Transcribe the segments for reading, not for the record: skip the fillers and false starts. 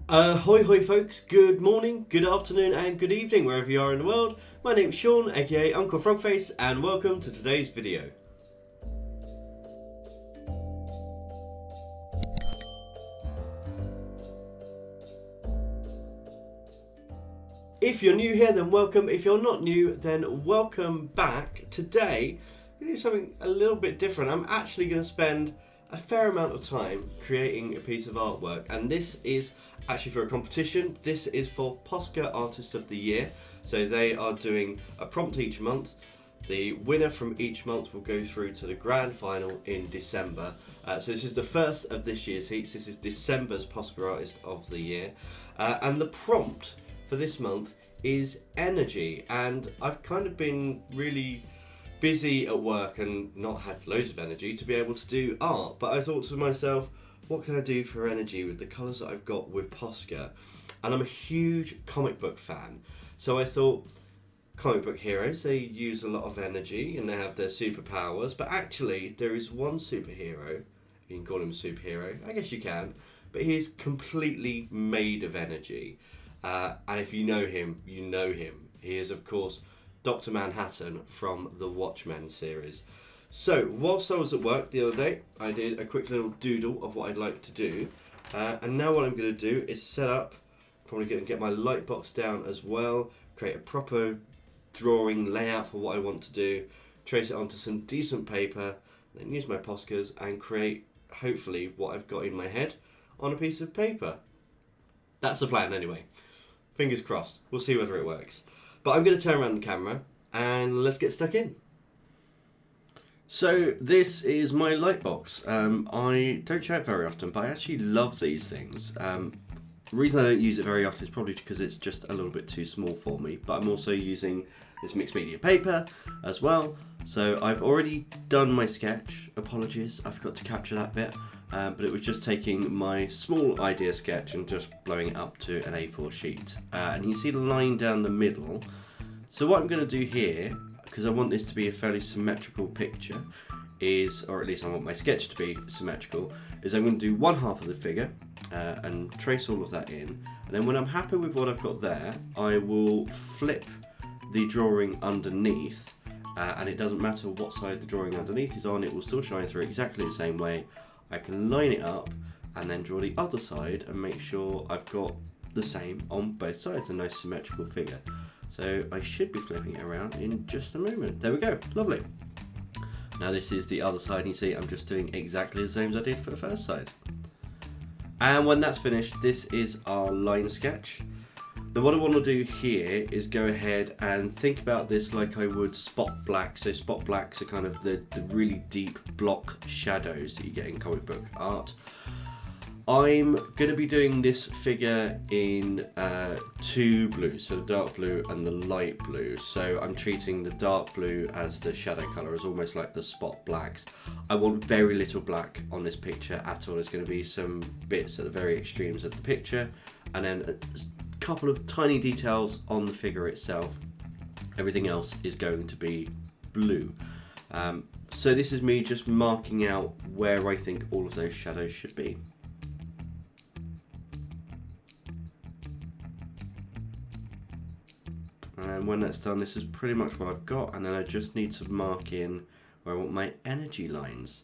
Hoi hoi folks, good morning, good afternoon and good evening wherever you are in the world. My name's Sean, aka Uncle Frogface, and welcome to today's video. If you're new here, then welcome. If you're not new, then welcome back. Today, we're going to do something a little bit different. I'm actually going to spend a fair amount of time creating a piece of artwork, and this is actually for a competition. This is for Posca Artist of the Year. So they are doing a prompt each month. The winner from each month will go through to the grand final in December. So this is the first of this year's heats. This is December's Posca Artist of the Year. And the prompt for this month is energy. And I've kind of been really busy at work and not had loads of energy to be able to do art, but I thought to myself, what can I do for energy with the colours that I've got with Posca? And I'm a huge comic book fan, so I thought comic book heroes, they use a lot of energy and they have their superpowers, but actually there is one superhero, you can call him a superhero, I guess you can, but he's completely made of energy, and if you know him, you know him. He is of course Dr. Manhattan from the Watchmen series. So, whilst I was at work the other day, I did a quick little doodle of what I'd like to do. And now what I'm going to do is set up, probably going to get my light box down as well, create a proper drawing layout for what I want to do, trace it onto some decent paper, then use my Poscas and create, hopefully, what I've got in my head on a piece of paper. That's the plan anyway. Fingers crossed. We'll see whether it works. But I'm going to turn around the camera and let's get stuck in. So this is my light box. I don't show it very often, but I actually love these things. The reason I don't use it very often is probably because it's just a little bit too small for me, but I'm also using this mixed media paper as well. So I've already done my sketch. Apologies, I forgot to capture that bit. But it was just taking my small idea sketch and just blowing it up to an A4 sheet. And you see the line down the middle. So what I'm going to do here, because I want this to be a fairly symmetrical picture, is, or at least I want my sketch to be symmetrical, is I'm going to do one half of the figure and trace all of that in. And then when I'm happy with what I've got there, I will flip the drawing underneath. And it doesn't matter what side the drawing underneath is on, it will still shine through exactly the same way. I can line it up and then draw the other side and make sure I've got the same on both sides, a nice symmetrical figure. So I should be flipping it around in just a moment. There we go, lovely. Now this is the other side, and you see I'm just doing exactly the same as I did for the first side. And when that's finished, this is our line sketch. Now what I want to do here is go ahead and think about this like I would spot black. So spot blacks are kind of the really deep block shadows that you get in comic book art. I'm going to be doing this figure in two blues, so the dark blue and the light blue. So I'm treating the dark blue as the shadow colour, as almost like the spot blacks. I want very little black on this picture at all. There's going to be some bits at the very extremes of the picture, and then a couple of tiny details on the figure itself. Everything else is going to be blue. So this is me just marking out where I think all of those shadows should be. And when that's done, this is pretty much what I've got, and then I just need to mark in where I want my energy lines.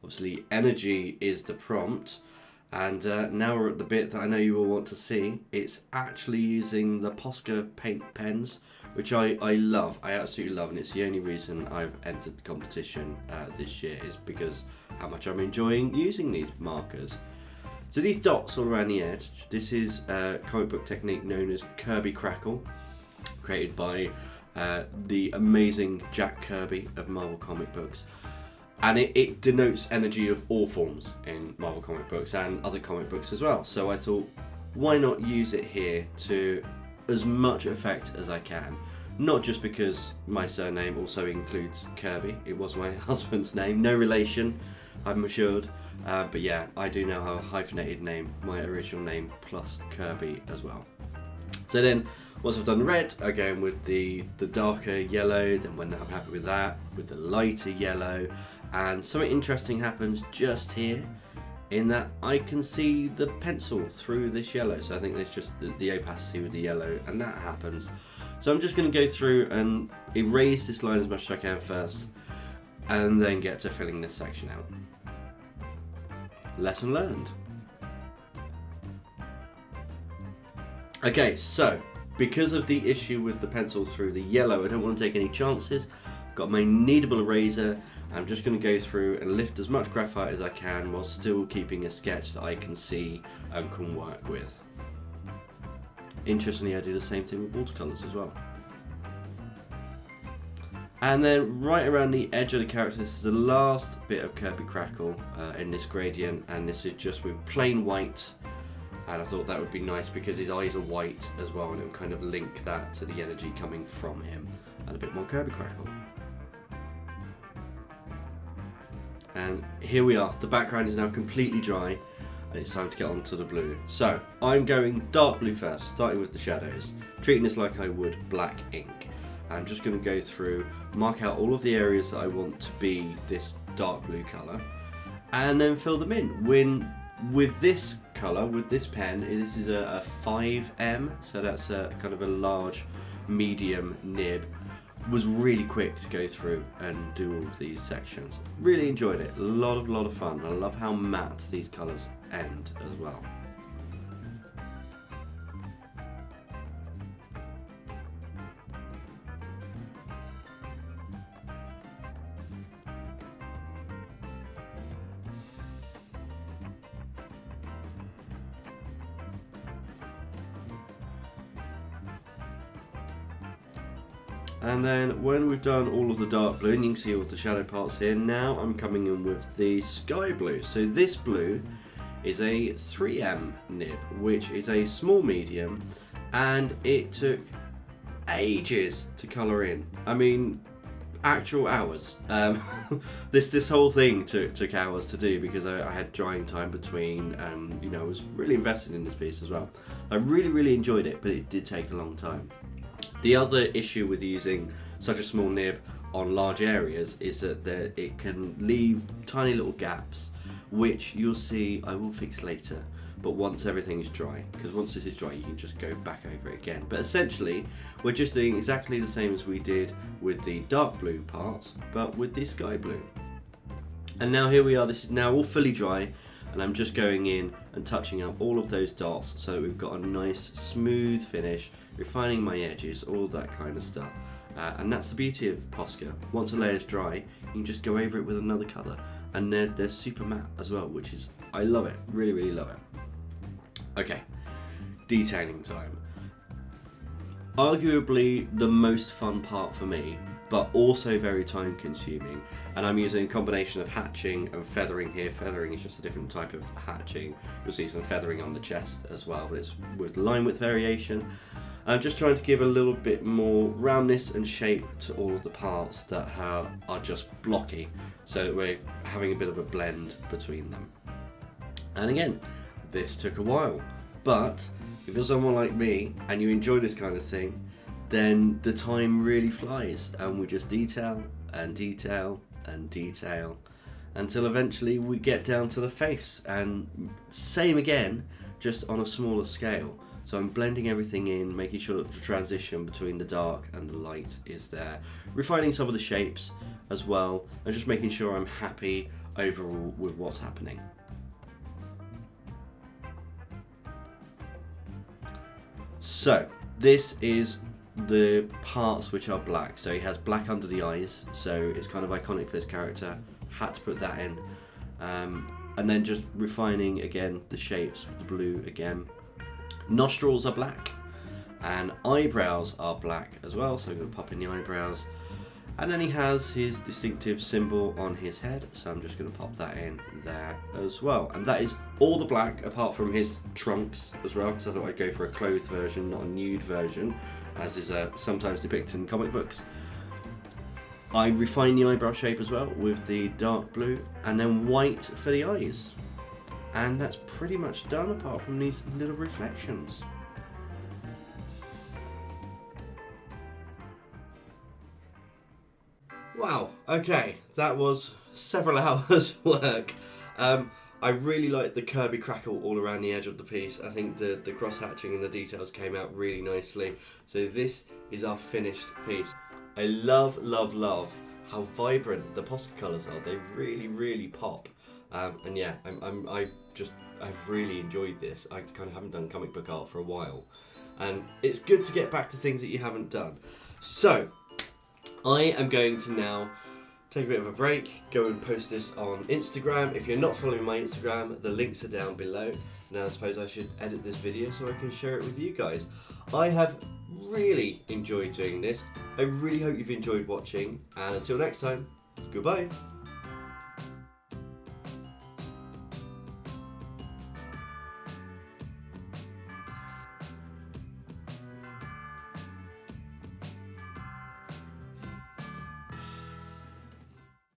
Obviously energy is the prompt, and now we're at the bit that I know you will want to see. It's actually using the Posca paint pens, which I love, I absolutely love, and it's the only reason I've entered the competition this year, is because how much I'm enjoying using these markers. So these dots all around the edge, this is a comic book technique known as Kirby Crackle, created by the amazing Jack Kirby of Marvel comic books. And it denotes energy of all forms in Marvel comic books and other comic books as well. So I thought, why not use it here to as much effect as I can? Not just because my surname also includes Kirby. It was my husband's name. No relation, I'm assured. But yeah, I do now have a hyphenated name, my original name plus Kirby as well. So then, once I've done red, I go in with the darker yellow, then when I'm happy with that, with the lighter yellow, and something interesting happens just here. in that I can see the pencil through this yellow. So I think there's just the opacity with the yellow, and that happens. So I'm just going to go through and erase this line as much as I can first, and then get to filling this section out. Lesson learned. Okay, so because of the issue with the pencil through the yellow, I don't want to take any chances. Got my kneadable eraser. I'm just going to go through and lift as much graphite as I can while still keeping a sketch that I can see and can work with. Interestingly, I do the same thing with watercolours as well. And then right around the edge of the character, this is the last bit of Kirby Crackle in this gradient, and this is just with plain white. And I thought that would be nice because his eyes are white as well, and it would kind of link that to the energy coming from him, and a bit more Kirby Crackle. And here we are, the background is now completely dry, and it's time to get on to the blue. So I'm going dark blue first, starting with the shadows, treating this like I would black ink. I'm just going to go through, mark out all of the areas that I want to be this dark blue colour, and then fill them in. With this colour, with this pen, this is a 5M, so that's a kind of a large medium nib. Was really quick to go through and do all of these sections. Really enjoyed it, a lot of fun. I love how matte these colours end as well. And then when we've done all of the dark blue, and you can see all the shadow parts here, now I'm coming in with the sky blue. So this blue is a 3M nib, which is a small medium, and it took ages to colour in. I mean, actual hours. This whole thing took hours to do because I had drying time between, you know, I was really invested in this piece as well. I really enjoyed it, but it did take a long time. The other issue with using such a small nib on large areas is that it can leave tiny little gaps, which you'll see I will fix later, but once everything's dry, because once this is dry you can just go back over it again. But essentially we're just doing exactly the same as we did with the dark blue parts, but with the sky blue. And now here we are, this is now all fully dry, and I'm just going in and touching up all of those dots so that we've got a nice smooth finish, refining my edges, all that kind of stuff. And that's the beauty of Posca. Once a layer's dry, you can just go over it with another colour, and they're super matte as well, which is, I love it, really love it. Okay, detailing time. Arguably the most fun part for me, but also very time consuming, and I'm using a combination of hatching and feathering here. Feathering is just a different type of hatching. You'll see some feathering on the chest as well, but it's with line width variation. I'm just trying to give a little bit more roundness and shape to all of the parts that are just blocky, so that we're having a bit of a blend between them. And again, this took a while, but if you're someone like me and you enjoy this kind of thing, then the time really flies, and we just detail and detail and detail until eventually we get down to the face, and same again, just on a smaller scale. So I'm blending everything in, making sure that the transition between the dark and the light is there, refining some of the shapes as well, and just making sure I'm happy overall with what's happening. So this is the parts which are black. So he has black under the eyes, so it's kind of iconic for this character. Had to put that in. And then just refining again the shapes with the blue again. Nostrils are black, and eyebrows are black as well, so I'm going to pop in the eyebrows. And then he has his distinctive symbol on his head, so I'm just going to pop that in there as well. And that is all the black, apart from his trunks as well, because I thought I'd go for a clothed version, not a nude version, as is sometimes depicted in comic books. I refine the eyebrow shape as well with the dark blue, and then white for the eyes. And that's pretty much done, apart from these little reflections. Wow, okay, that was several hours work. I really like the Kirby crackle all around the edge of the piece. I think the cross hatching and the details came out really nicely. So this is our finished piece. I love, love, love how vibrant the Posca colours are. They really, really pop. And yeah, I've really enjoyed this. I kind of haven't done comic book art for a while, and it's good to get back to things that you haven't done. So I am going to now take a bit of a break, go and post this on Instagram. If you're not following my Instagram, the links are down below. Now I suppose I should edit this video so I can share it with you guys. I have really enjoyed doing this. I really hope you've enjoyed watching, and until next time, goodbye.